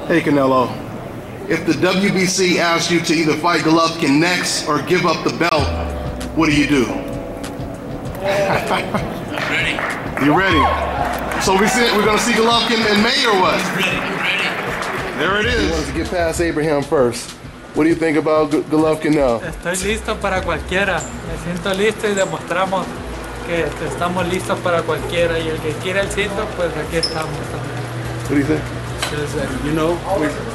Hey Canelo, if the WBC asks you to either fight Golovkin next or give up the belt, what do you do? I'm ready. You ready? So we're gonna see Golovkin in May or what? I'm ready. There it is. He wants to get past Abraham first. What do you think about Golovkin now? Estoy listo para cualquiera. Me siento listo y demostramos que estamos listos para cualquiera. Y el que quiera el sitio, pues aquí estamos también. What do you think? You know,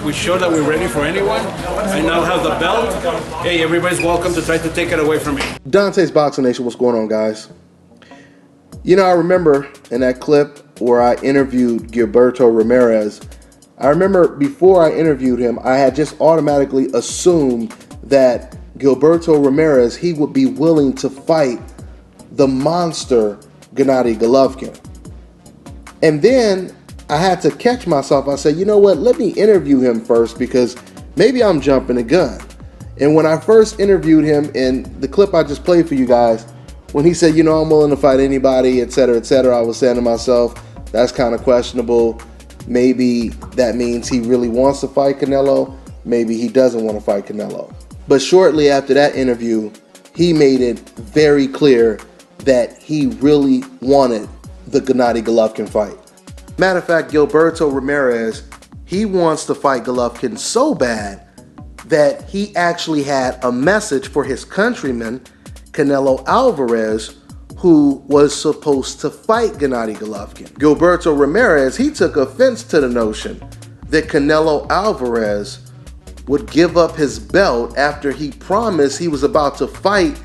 we show that we're ready for anyone. I now have the belt. Hey, everybody's welcome to try to take it away from me. Dante's Boxing Nation, what's going on, guys? You know, I remember in that clip where I interviewed Gilberto Ramirez, I remember before I interviewed him, I had just automatically assumed that Gilberto Ramirez, he would be willing to fight the monster Gennady Golovkin. And then I had to catch myself. I said, you know what, let me interview him first because maybe I'm jumping the gun. And when I first interviewed him in the clip I just played for you guys, when he said, you know, I'm willing to fight anybody, etc., I was saying to myself, that's kind of questionable. Maybe that means he really wants to fight Canelo. Maybe he doesn't want to fight Canelo. But shortly after that interview, he made it very clear that he really wanted the Gennady Golovkin fight. Matter of fact, Gilberto Ramirez, he wants to fight Golovkin so bad that he actually had a message for his countryman, Canelo Alvarez, who was supposed to fight Gennady Golovkin. Gilberto Ramirez, he took offense to the notion that Canelo Alvarez would give up his belt after he promised he was about to fight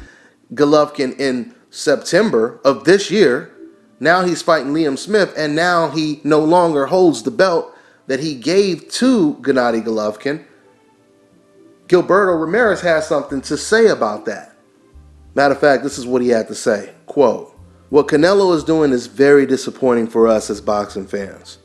Golovkin in September of this year. Now he's fighting Liam Smith, and now he no longer holds the belt that he gave to Gennady Golovkin. Gilberto Ramirez has something to say about that. Matter of fact, this is what he had to say. Quote, "What Canelo is doing is very disappointing for us as boxing fans.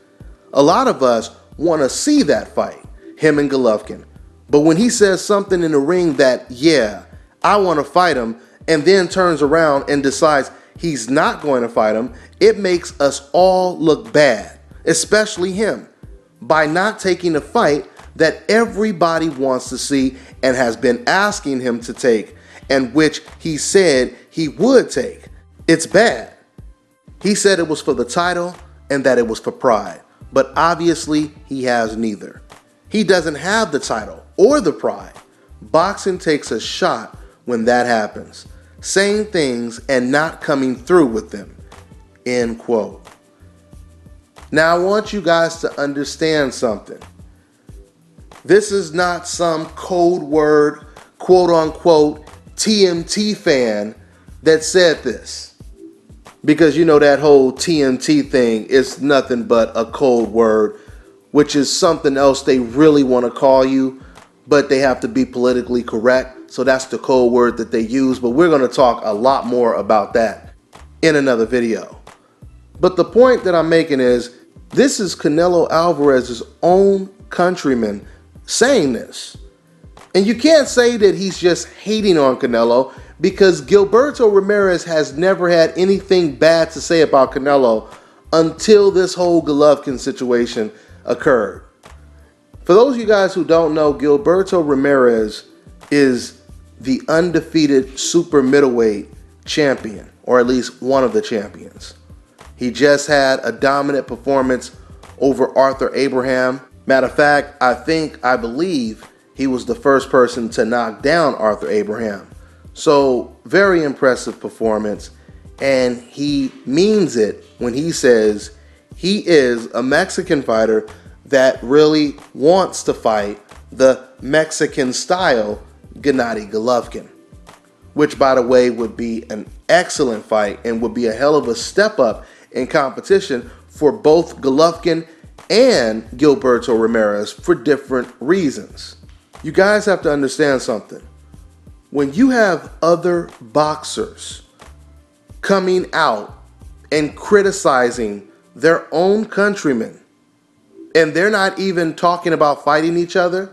A lot of us want to see that fight, him and Golovkin. But when he says something in the ring that, yeah, I want to fight him, and then turns around and decides he's not going to fight him, it makes us all look bad, especially him, by not taking a fight that everybody wants to see and has been asking him to take, and which he said he would take. It's bad. He said it was for the title and that it was for pride, but obviously he has neither. He doesn't have the title or the pride. Boxing takes a shot when that happens, saying things and not coming through with them." End quote. Now I want you guys to understand something. This is not some code word, quote unquote, TMT fan that said this. Because you know that whole TMT thing is nothing but a code word, which is something else they really want to call you, but they have to be politically correct. So that's the code word that they use, but we're going to talk a lot more about that in another video. But the point that I'm making is, this is Canelo Alvarez's own countryman saying this. And you can't say that he's just hating on Canelo, because Gilberto Ramirez has never had anything bad to say about Canelo until this whole Golovkin situation occurred. For those of you guys who don't know, Gilberto Ramirez is the undefeated super middleweight champion, or at least one of the champions. He just had a dominant performance over Arthur Abraham. Matter of fact, I believe he was the first person to knock down Arthur Abraham. So very impressive performance, and he means it when he says he is a Mexican fighter that really wants to fight the Mexican style Gennady Golovkin, which by the way would be an excellent fight and would be a hell of a step up in competition for both Golovkin and Gilberto Ramirez for different reasons. You guys have to understand something. When you have other boxers coming out and criticizing their own countrymen, and they're not even talking about fighting each other,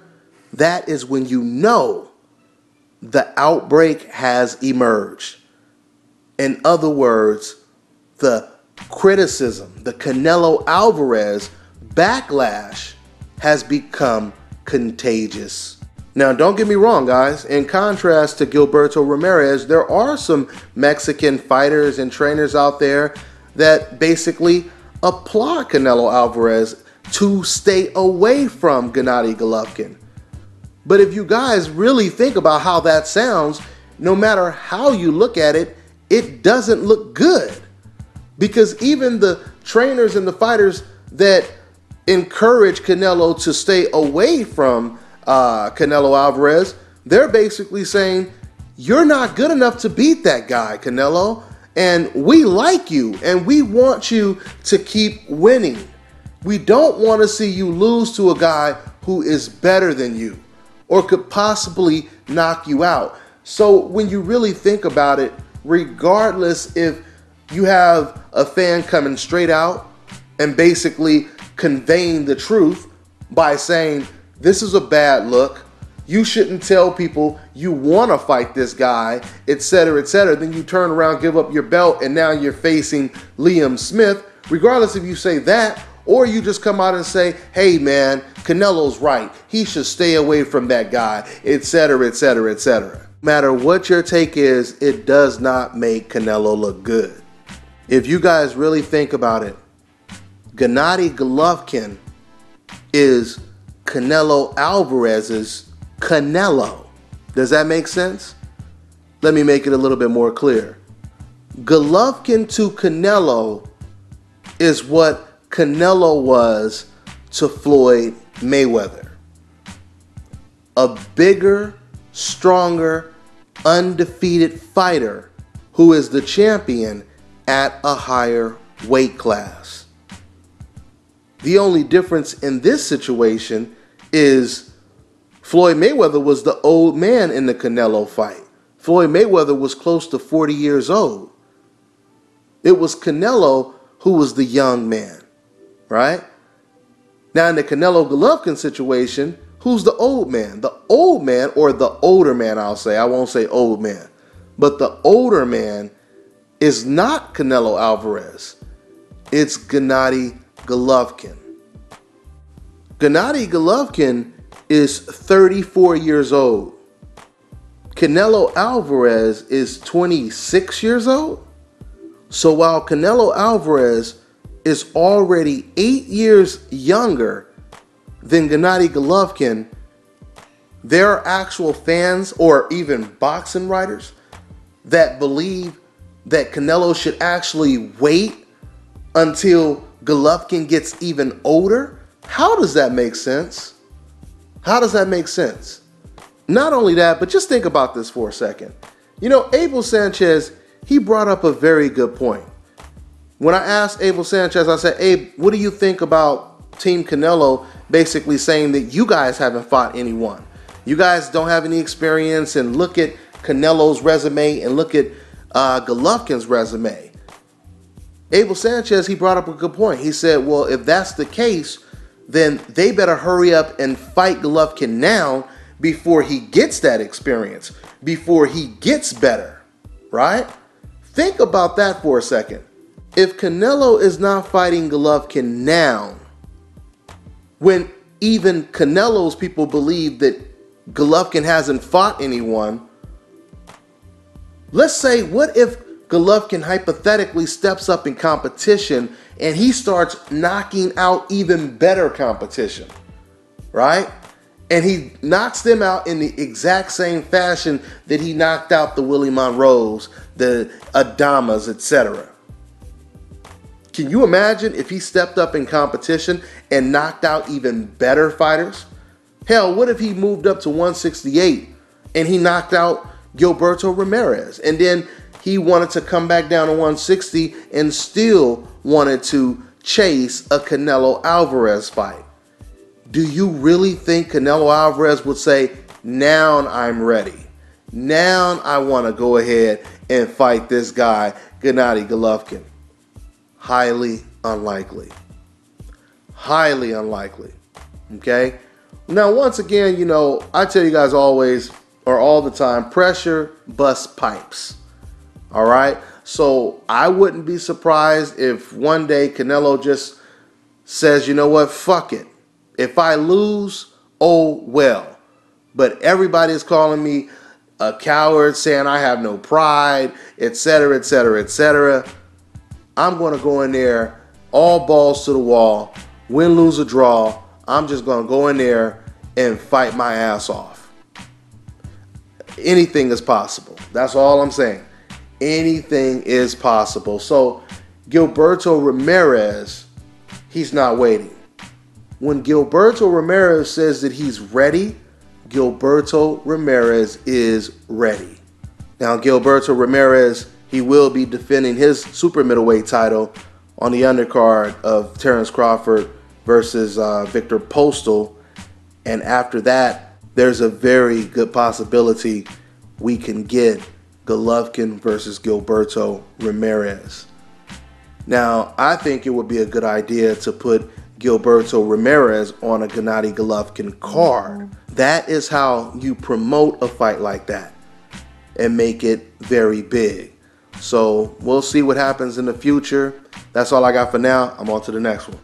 that is when you know the outbreak has emerged. In other words, the criticism, the Canelo Alvarez backlash has become contagious. Now, don't get me wrong, guys. In contrast to Gilberto Ramirez, there are some Mexican fighters and trainers out there that basically applaud Canelo Alvarez to stay away from Gennady Golovkin. But if you guys really think about how that sounds, no matter how you look at it, it doesn't look good. Because even the trainers and the fighters that encourage Canelo to stay away from Canelo Alvarez, they're basically saying, you're not good enough to beat that guy, Canelo, and we like you and we want you to keep winning. We don't want to see you lose to a guy who is better than you or could possibly knock you out. So when you really think about it, regardless if you have a fan coming straight out and basically conveying the truth by saying, this is a bad look, you shouldn't tell people you want to fight this guy, etc., etc. Then you turn around, give up your belt, and now you're facing Liam Smith. Regardless if you say that, or you just come out and say, hey man, Canelo's right, he should stay away from that guy, etc., etc., etc. No matter what your take is, it does not make Canelo look good. If you guys really think about it, Gennady Golovkin is Canelo Alvarez's Canelo. Does that make sense? Let me make it a little bit more clear. Golovkin to Canelo is what Canelo was to Floyd Mayweather. A bigger, stronger, undefeated fighter who is the champion at a higher weight class. The only difference in this situation is Floyd Mayweather was the old man in the Canelo fight. Floyd Mayweather was close to 40 years old. It was Canelo who was the young man, right? Now in the Canelo Golovkin situation, who's the old man? The old man, or the older man, I'll say. I won't say old man. But the older man is not Canelo Alvarez. It's Gennady Golovkin. Gennady Golovkin is 34 years old. Canelo Alvarez is 26 years old. So while Canelo Alvarez is already 8 years younger than Gennady Golovkin, there are actual fans or even boxing writers that believe that Canelo should actually wait until Golovkin gets even older. How does that make sense? How does that make sense? Not only that, but just think about this for a second. You know, Abel Sanchez, he brought up a very good point. When I asked Abel Sanchez, I said, Abe, what do you think about Team Canelo basically saying that you guys haven't fought anyone? You guys don't have any experience, and look at Canelo's resume and look at Golovkin's resume. Abel Sanchez, he brought up a good point. He said, well, if that's the case, then they better hurry up and fight Golovkin now before he gets that experience, before he gets better, right? Think about that for a second. If Canelo is not fighting Golovkin now, when even Canelo's people believe that Golovkin hasn't fought anyone, let's say, what if Golovkin hypothetically steps up in competition and he starts knocking out even better competition, right? And he knocks them out in the exact same fashion that he knocked out the Willie Monroes, the Adamas, etc. Can you imagine if he stepped up in competition and knocked out even better fighters? Hell, what if he moved up to 168 and he knocked out Gilberto Ramirez, and then he wanted to come back down to 160 and still wanted to chase a Canelo Alvarez fight? Do you really think Canelo Alvarez would say, now I'm ready. Now I want to go ahead and fight this guy, Gennady Golovkin? Highly unlikely. Highly unlikely. Okay? Now, once again, you know, I tell you guys always, or all the time, pressure busts pipes. All right? So I wouldn't be surprised if one day Canelo just says, you know what, fuck it. If I lose, oh well. But everybody is calling me a coward, saying I have no pride, etc., etc., etc. I'm going to go in there, all balls to the wall, win, lose, or draw. I'm just going to go in there and fight my ass off. Anything is possible. That's all I'm saying. Anything is possible. So Gilberto Ramirez, he's not waiting. When Gilberto Ramirez says that he's ready, Gilberto Ramirez is ready. Now, Gilberto Ramirez, he will be defending his super middleweight title on the undercard of Terrence Crawford versus Victor Postal. And after that, there's a very good possibility we can get Golovkin versus Gilberto Ramirez. Now, I think it would be a good idea to put Gilberto Ramirez on a Gennady Golovkin card. That is how you promote a fight like that and make it very big. So we'll see what happens in the future. That's all I got for now. I'm on to the next one.